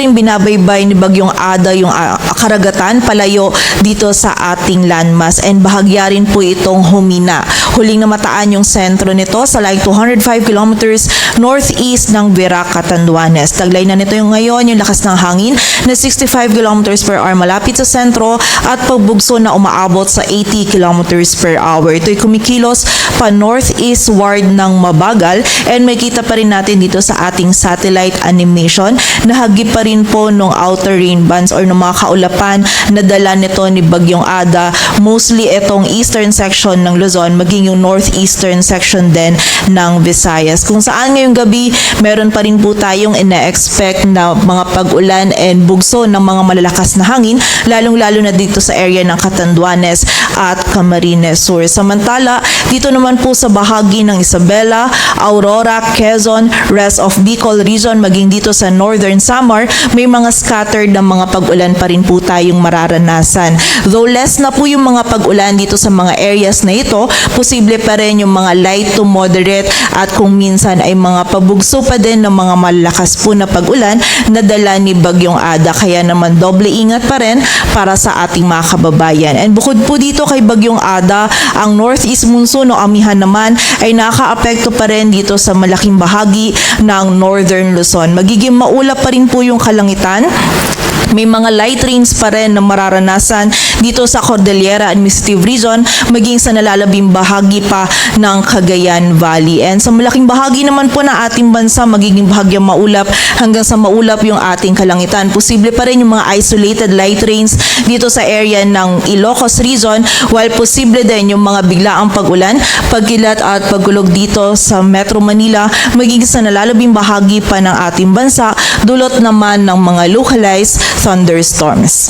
rin binabaybay ni Bagyong Ada yung karagatan palayo dito sa ating landmass, and bahagya rin po itong humina. Huling namataan yung sentro nito sa like 205 kilometers northeast ng Virac, Catanduanes. Taglay na nito yung ngayon yung lakas ng hangin na 65 kilometers per hour malapit sa sentro at pagbugso na umaabot sa 80 kilometers per hour. Ito'y kumikilos pa northeastward ng mabagal, and may kita pa rin natin dito sa ating satellite animation na hagip pa rin po nung outer rain bands or ng mga kaulapan na dala nito ni Bagyong Ada, mostly itong eastern section ng Luzon maging yung northeastern section din ng Visayas, kung saan ngayong gabi meron pa rin po tayong ina-expect na mga pag-ulan and bugso ng mga malalakas na hangin, lalong-lalo na dito sa area ng Catanduanes at Camarines Sur. Samantala, dito naman po sa bahagi ng Isabela, Aurora, Quezon, rest of Bicol region, maging dito sa Northern Samar, may mga scattered na mga pag-ulan pa rin po tayong mararanasan. Though less na po yung mga pag-ulan dito sa mga areas na ito, posible pa rin yung mga light to moderate at kung minsan ay mga pabugso pa din ng mga malalakas po na pag-ulan na dala ni Bagyong Ada. Kaya naman doble ingat pa rin para sa ating mga kababayan. And bukod po dito kay Bagyong Ada, ang northeast monsoon o amihan naman ay nakaapekto pa rin dito sa malaking bahagi ng Northern Luzon. Magiging maulap pa rin po yung kalangitan. May mga light rains pa rin na mararanasan dito sa Cordillera Administrative Region, maging sa nalalabing bahagi pa ng Cagayan Valley. And sa malaking bahagi naman po ng ating bansa, magiging bahagyang maulap hanggang sa maulap yung ating kalangitan. Posible pa rin yung mga isolated light rains dito sa area ng Ilocos Region, while posible din yung mga biglaang pag-ulan, pagkilat at pagulog dito sa Metro Manila, maging sa nalalabing bahagi pa ng ating bansa, dulot naman ng mga localized thunderstorms.